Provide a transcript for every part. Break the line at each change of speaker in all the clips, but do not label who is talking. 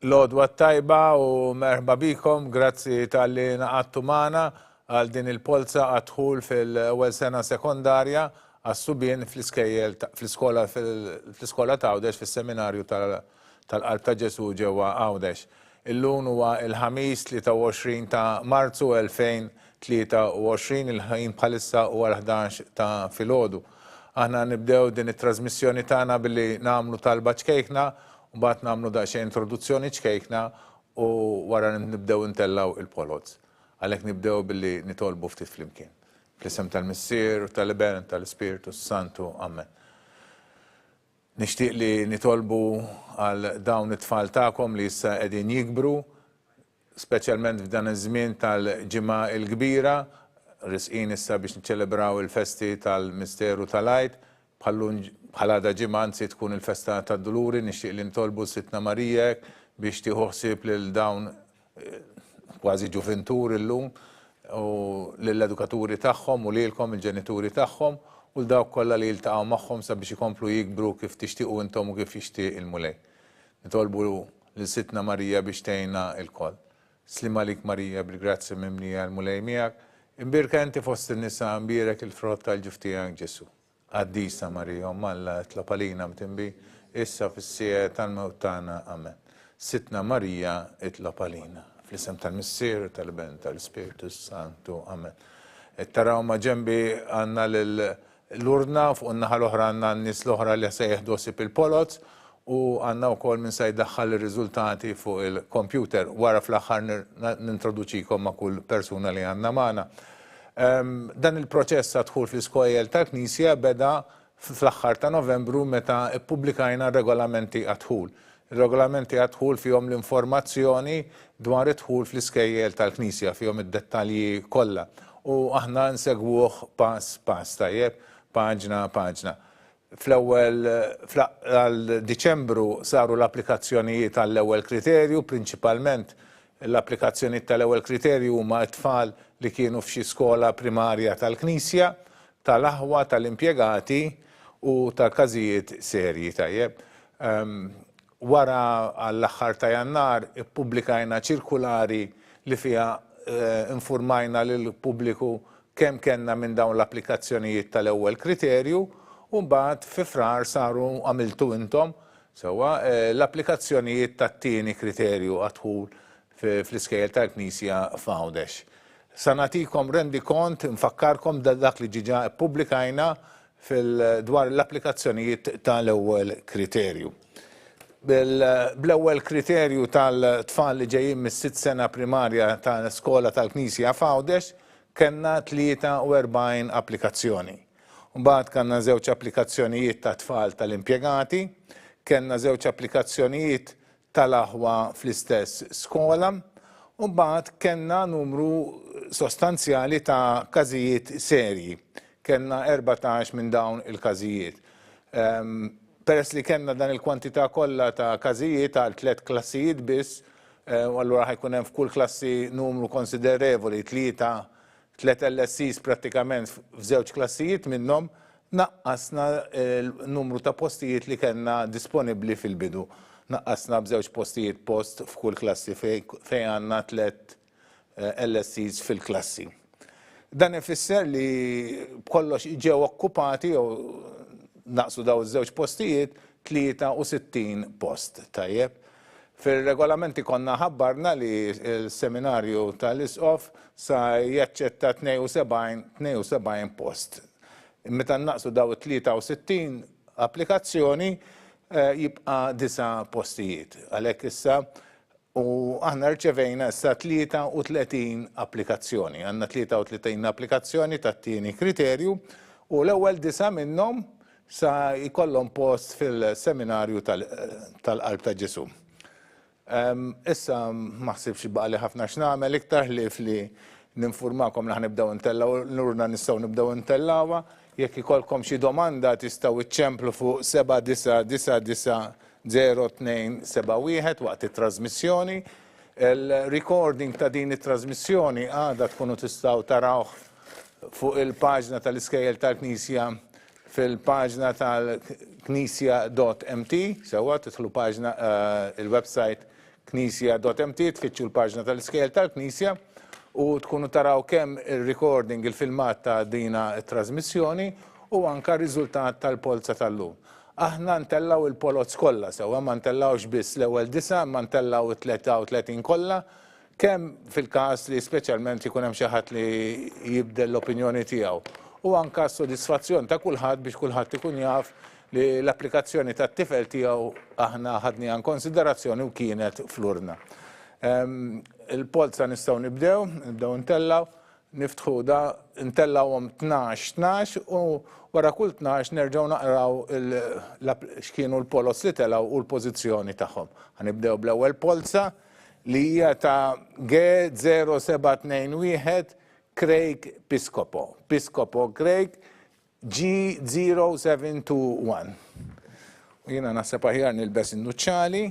L-odwa tajba u merħba bikom, grazzi tal-li naqattu maħna għal din il-polza għadħul fil-ewwel sena sekondarja għas-subien fl-iskola ta' Għawdex, fil-seminarju tal-Qalb ta' Ġesu ġewwa Għawdex. Illum huwa il-ħamis 23 ta' Marzu 2023, il-ħin bħalissa huwa l-11 ta' filgħodu. Aħna nibdew din it-trasmissjoni tagħna billi nagħmlu talba ċkejkna u mbagħad nagħmlu daqsxejn introduzzjoni ċkejkna u wara nibdew intellaw il-polots. Għalhekk nibdew billi nitolbu ftit flimkien. Fl-isem tal-Missier, tal-Iben, tal-Ispiritu Santu, Amen. Nixtieq li nitolbu għal dawn it-tfal tagħkom li issa qegħdin jikbru, speċjalment f'dan iż-żmien tal-ġimgħa l-kbira, risqin issa biex niċċelebraw il-festi tal-Misteru tal-Għid, bħal-għada ġimgħa anzi tkun il-festa tad-Duluri, nixtieq li nitolbu Sittna Marija biex tieħu ħsieb lil dawn kważi ġuventur illum u lill-edukaturi tagħhom u lilkom il-ġenituri tagħhom u l-dawk kollha li jiltaqgħu magħhom sabiex ikomplu jikbru kif tixtiequ intom u kif jixtieq il-mulej. Nitolbu lil Sittna Marija biex tgħinna l-koll. Slim għalik Marija bil-grazzi mimlija l-mulej miegħek, imbirka inti fost in-nisa imbierek il-frott tal-ġuf tiegħek Ġesu. Għaddisa Marija, Malla itlopalina mtimbi, issa fis-sija tal-mewt tagħna, Amen. Sittna Marija itlopalina, fl-isem tal-Missier, tal-Ben, tal-Ispiritu Santu, Amen. Taraw ma ġembi għandna l-urna fuq in-naħa l-oħra għandna n-nies l-oħra li se jieħdu ħsieb il-polots u għandna wkoll min se jdaħħal ir-riżultati fuq il-kompjuter wara fl-aħħar nintroduċikom ma' kull persuna li għandna magħna. Dan il-proċess għadħul fl-iskojjel tal-Knisja beda fl-aħħar ta' Novembru meta ppubblikajna regolamenti għadħul. Il-regolamenti għadħul fihom l-informazzjoni dwar idħul fl-iskejjel tal-Knisja, fihom id-dettalji kollha. U aħna nsegwuh pass pass tajjeb, paġna paġna. Fl-ewwel għal-Diċembru saru l-applikazzjonijiet tal-ewwel kriterju, prinċipalment l-applikazzjoni tal-ewwel kriterju huma t-tfal li kienu f'xi skola primarja tal-Knisja, tal-aħwa, tal-impjegati u tal-każijiet serji tajjeb. Wara għall-aħħar ta' Jannar ippubblikajna ċirkulari li fiha infurmajna lill-pubbliku kemm kellna minn dawn l-applikazzjonijiet tal-ewwel kriterju u mbagħad fi frar saru għamiltu intom sewwa l-applikazzjonijiet tat-tieni kriterju għadħul fl-iskejjel tal-Knisja f'Għawdex. Sa nagħtikom rendikont, nfakkarkom dak li ġiġa ppubblikajna dwar l-applikazzjonijiet tal-ewwel kriterju. Bl-ewwel kriterju tal-tfal li ġejjin mis-sitt sena primarja tal-Skola tal-Knisja f'Għawdex kellna 43 applikazzjoni. Mbagħad kellna żewġ applikazzjonijiet ta' tfal tal-impjegati, kellna żewġ applikazzjonijiet tal-aħwa fl-istess skola, u mbagħad kellna numru sostanzjali ta' każijiet serji. Kellna 14 minn dawn il-każijiet. Peress li kellna dan il-kwantità kollha ta' każijiet għal 3 klassijiet biss, u allura ħajkun hemm f'kull klassi numru konsiderevoli 3 LSCs prattikament f'żewġ klassijiet minnhom naqqasna l-numru ta' postijiet li kellna disponibbli fil-bidu. Naqqasna b'żewġ postijiet post f'kull klassi fejn għandna 3 LSCs fil-klassi. Dan ifisser li kollox ġew okkupati jew naqsu daw iż-żewġ postijiet 63 post tajjeb. Fil-regolamenti konna ħabbarna li l-seminarju tal-Isqof sa jaċċetta 72 post. Meta naqsu daw 63 applikazzjoni jibqa' 9 postijiet. Għalhekk issa u aħna rċevejna issa 33 applikazzjoni. Għandna 33 applikazzjoni tat-tieni kriterju u l-ewwel 9 minnhom sa jkollhom post fil-seminarju tal-Qalb ta' Ġesu. Issa ma ħsibx baqali ħafna x'nagħmel iktar li ninfurmakom li ħnibdew intellaw l-urna nistgħu nibdew intellawha. Jekk ikollkom xi domanda tistgħu iċċemplu fuq 79900271 waqt it-trasmissjoni. Il-recording ta' din it-trasmissjoni għadha tkunu tistgħu tarawh fuq il-paġna tal-iskejjel tal-Knisja fil-paġna tal-knisja.mt, sewwa tidħlu paġna il-website knisja.mt, tfittxu l-paġna tal-iskejjel tal-Knisja u tkunu taraw kemm il-recording, il-filmat ta' dina trasmissjoni u anka riżultat tal-polza tal-lum. Aħna ntellaw il-polots kollha sewwa, ma ntellawx biss l-ewwel 9, ma ntellaw 33 kollha, kemm fil-każ li speċjalment ikun hemm xi ħadd li jibdel l-opinjoni tiegħu. U anka s-sodisfazzjon ta' kulħadd biex kulħadd ikun jaf li l-applikazzjoni tat-tifel tiegħu aħna ħadniha konsiderazzjoni u kienet fl-urna. Il-polza nistgħu nibdew ntellaw, niftħu da ntellawhom 12 u wara kull 12 nerġgħu naqraw x'kienu l-polos li telgħu u l-pożizzjoni tagħhom. Ħanibdew bl-ewwel polza li hija ta' G0721 Craig Piscopo Craig G0721. U jiena naħseb aħjar nilbes in-nuċċali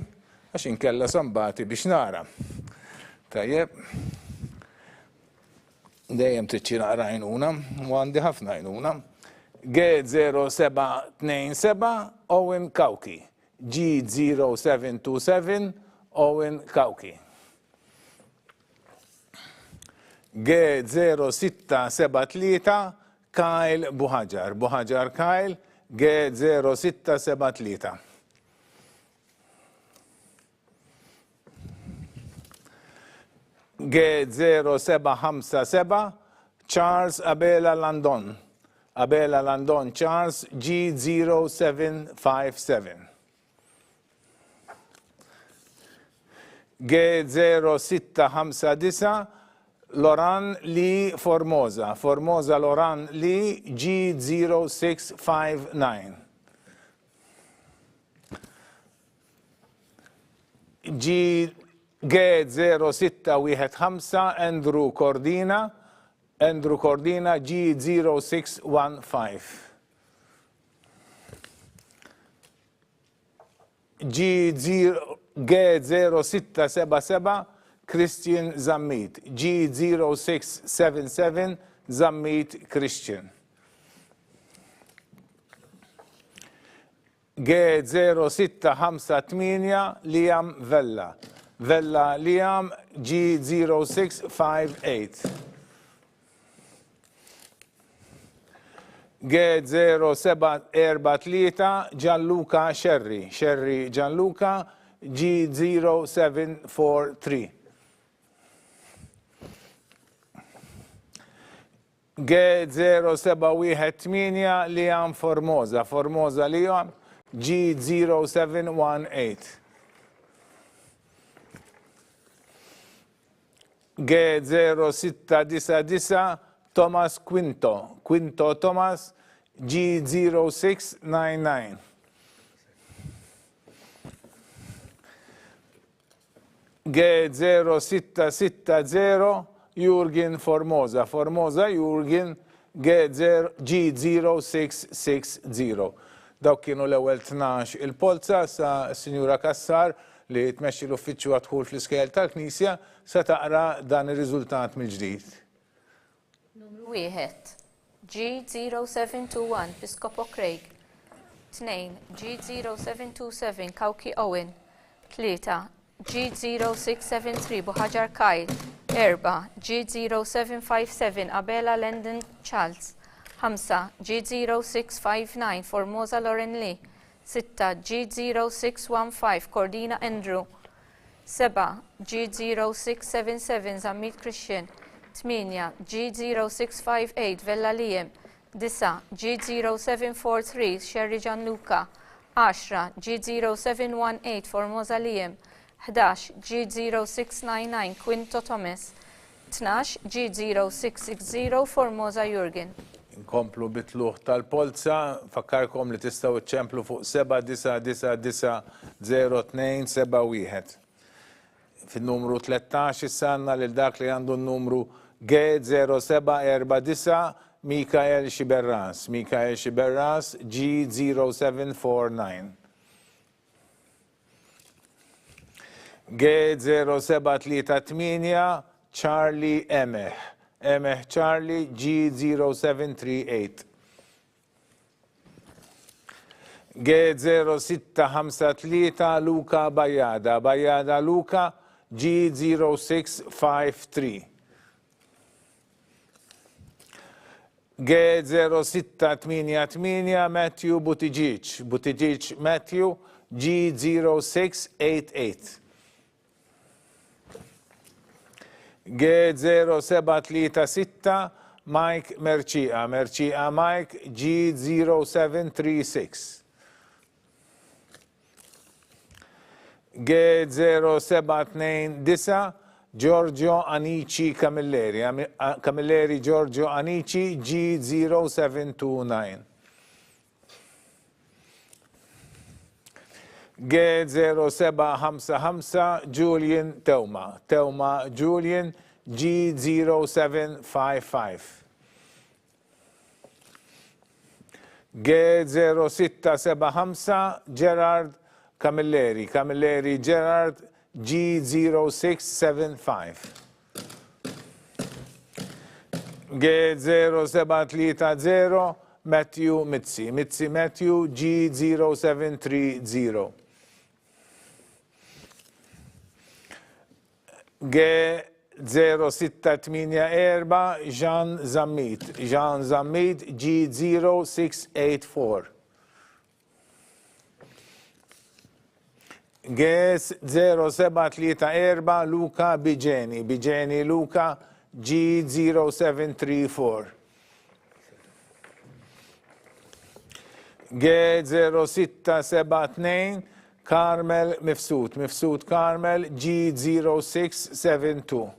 għax inkella sambati biex nara. Tajjeb. Dejjem tiċċi naqra għajnuna, u għandi ħafna għajnuna. G0727 Owen Kauki. G0727 Owen Kauki. G0673 Kyle Buhajar Kyle, G0673. G0757 Charles Abela Landon Charles, G0757. G0659 Loran Lee Formosa Loran Lee, G0659. G0615 Andrew Cordina, G0615. G0677 Christian Zammit, G0677 Zammit Christian. G0658 Liam Vella Liam, G0658. G0743 Gianluca Sherry Gianluca, G0743. G0718 Liam Formosa Liam, G0718. G0699 Thomas Quinto Thomas, G0699. G0660 Jurgen Formosa Jurgen, G0660. Dawk kienu l-ewwel 12 il-polza sa Sinjura Kassar li tmexxi l-uffiċċju għadħul fl-iskejjel tal-Knisja se taqra dan ir-riżultat mill-ġdid.
Numru 1 G0721 Piscopo Craig. 2 G0727 Kauki Owen. 3 G0673 Buhajar Kyle. 4 G0757 Abela Landon Charles. 5 G0659 Formosa Lauren Lee. 6 G0615 Cordina Andrew. 7 G0677 Zammit Christian. 8 G0658 Vella Liam. 9 G0743 Sherry Gianluca. 10 G0718 Formosa Liam. 11 G0699 Quinto Thomas. 12 G0660 Formosa Jurgen.
Inkomplu bitluħ tal-polza, fakkarkom li tistaw iċċemplu fuq 799902771. Fin-numru 13 sanna lil dak li għandu n-numru G0749 Mikael Xiberras, G0749. G0738 Charlie Emeh Charlie, G0738. G0653 Luka Bajada, Bajada Luka G0653. G0688 Matthew Buttigieg, Buttigieg Matthew G0688. G0736 Mike Mercia, Mercia Mike G0736. G0729 Giorgio Anici Camilleri, Camilleri Giorgio Anici G0729. G0755 Julian Teuma, Teuma Julian G0755. G0675 Gerard Camilleri, Camilleri Gerard G0675. G0730 Matthew Mitzi, Mitzi Matthew G0730. G0684 Jean Zammit, Jean Zammit G0684. G0734 Luca Bigeni, Bigeni Luca G0734. G0672 Carmel Mifsud, Mifsud Carmel G0672.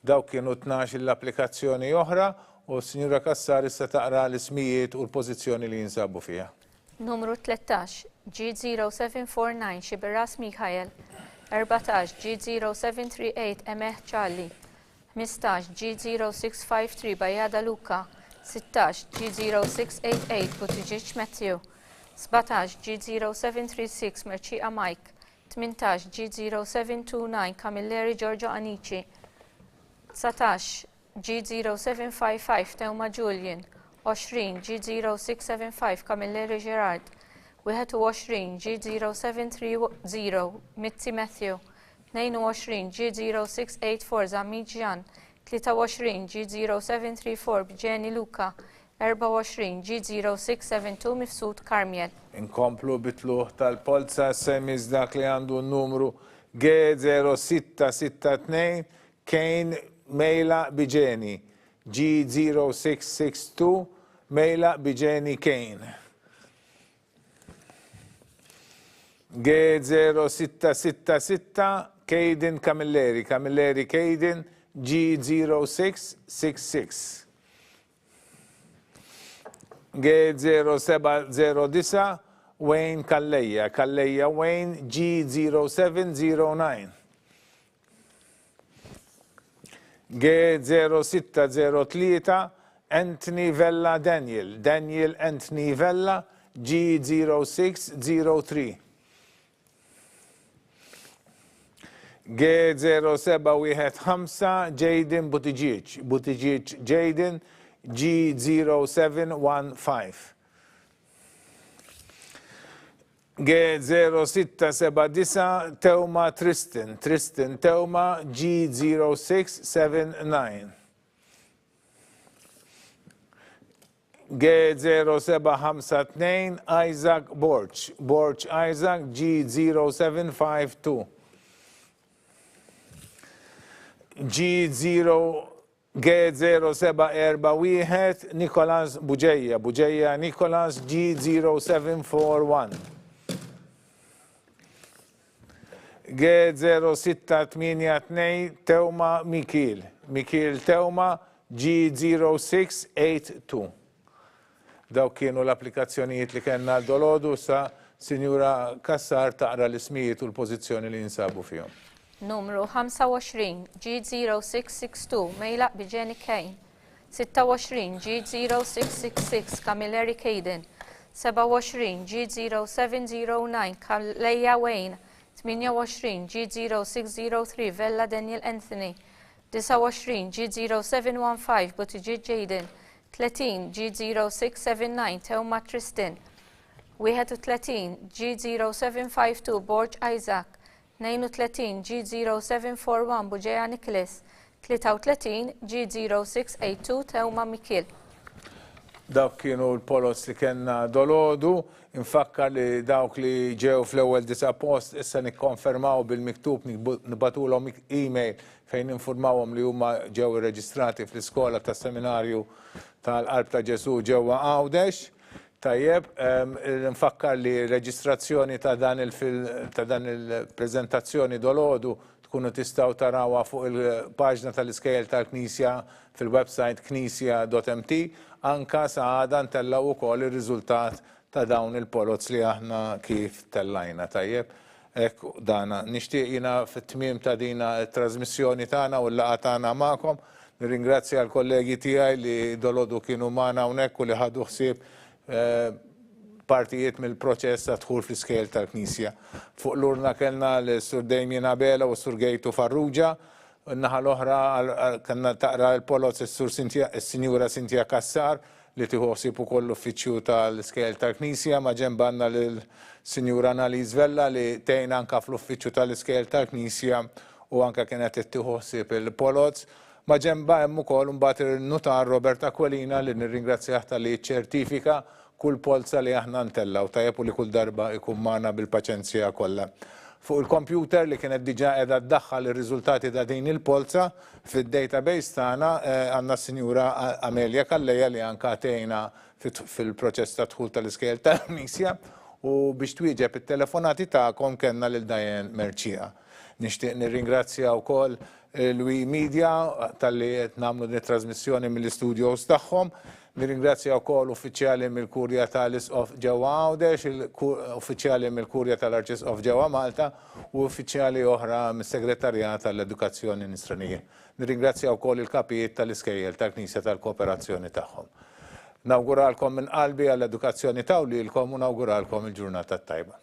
Dawk kienu 12 l-applikazzjoni oħra u s-Sinjura Kassar issa taqra l-ismijiet u l-pożizzjoni li jinsabu fiha.
Numru 13 G0749 Xibiras Mikhael, 14 G0738 Emeh Charlie, 15 G0653 Bajada Luka, 16 G0688 Buttigieg Matthew, 17 G0736 Mercia Mike, 18 G0729 Camilleri Giorgio Anici, 19 G0755 Teuma Julian, 20 G0675 Camilleri Gerard, 21 G0730 Mitzi Matthew, 22 G0684 Zamid Jan, 23 G0734 Bġeni Luka, 24 G0672 Mifsud Karmiel.
Inkomplu bitluħ tal-polza semmiż dak li għandu n-numru G0662 Kane Mejla Bigeni, G0662 Mejla Bigeni Kane. G0666 Caden Camilleri, Camilleri Caden G0666. G0709 Wayne Kalleja, Kalleja Wayne G0709. G0603 Anthony Vella Daniel, Daniel Anthony Vella G0603. G0715 Jaden Buttigieg, Buttigieg Jaden G0715. G0679 Teuma Tristan, Tristan Teuma G0679. G0752 Isaac Borch, Borch Isaac G0752. G0741 Nicolas Buġeja, Buġeja Nicolas G0741. G0682 Teuma Mikil, Mikil Teuma G0682. Daw kienu l-applikazzjonijiet li kellna l-dolodu sa Sinjura Kassar taqra l-ismijiet u l-pożizzjoni li jinsabu fihom.
Numru 25 G0662 Mejla Bigeni Kane, 26 G0666 Camilleri Caden, 27 G0709 Kalleja Wayne, 28 G0603 Vella Daniel Anthony, 29 G0715 Buttigieg Jaden, 30 G0679 Teuma Tristan, 31 G0752 Borg Isaac, 32 G0741 Buġeja Nicholas, 33 G0682 Tewma Mikil.
Dawk kienu l-polos li kena dolodu, infakkar li dawk li ġew fl-ewwel 9 post issa nikkonfermaw bil-miktub nibatulhom email fejn informawhom li huma ġew irreġistrati fl-iskola tas seminarju tal-Qalb ta' Ġesu ġewwa Għawdex. Tajjeb, nfakkar li reġistrazzjoni ta' dan il-preżentazzjoni dolodu tkunu tistgħu tarawha fuq il-paġna tal-iskejjel tal-Knisja fil-website knisja.mt. Anka saħada ntellaw ukoll ir-riżultat ta' dawn il-polots li aħna kif tellajna tajjeb. Ekku dana, nixtieq jiena fit-tmiem ta' dina t-trasmissjoni tagħna u l-laqgħa tagħna magħkom. Nirringrazzja l-kollegi tiegħi li dolodu kienu magħna hawnhekk u li ħadu ħsieb partijiet mill-proċess ta' dħul fl-iskejjel tal-Knisja. Fuq l-urna kellna l-Sur Damien Abela u s-Sur Gejtu Farrugia. Naħa l-oħra kanna taqra l-polots is-Sinjura Cynthia Kassar li tieħosib ukoll l-uffiċċju tal-iskejjel tal-Knisja ma' ġenbanna lill-Sinjura Annalise Vella li tgħin anke fl-uffiċċju tal-iskejjel tal-Knisja u anke kienet tieħosib il-polots. Ma' ġenba hemm ukoll mbagħad il-Nutar Robert Aquilina li nirringrazzjah tal-li ċertifika kull polza li aħna ntellaw tajjeb u li kull darba ikun magħna bil-paċenzja kollha. Fuq il-kompjuter li kienet diġà qiegħda ddaħħal ir-riżultati ta' din il-polza fid-database tagħna għandna s-Sinjura Amelia Kalleja li anke għatejna fil-proċess ta' dħul tal-iskejjel tal-Knisja u biex twieġeb it-telefonati tagħkom kellna lil Diane Merċija. Nixtieq nirringrazzja wkoll l-Wi Media tal-li qed nagħmlu din it-trasmissjoni mill-istudios tagħhom. Nirringrazzja wkoll uffiċjali mill-Kurja tal-Isqof ġewwa Għawdex, uffiċjali mill-Kurja tal-Arċisqof ġewwa Malta u uffiċjali oħra mis-Segretarjat tal-Edukazzjoni Nisranija. Nirringrazzja wkoll il-kapijiet tal-iskejjel tal-Knisja tal-Kooperazzjoni tagħhom. Nawguralkom minn qalbi għall-edukazzjoni tawlilkom u nawguralkom il-ġurnata tajba.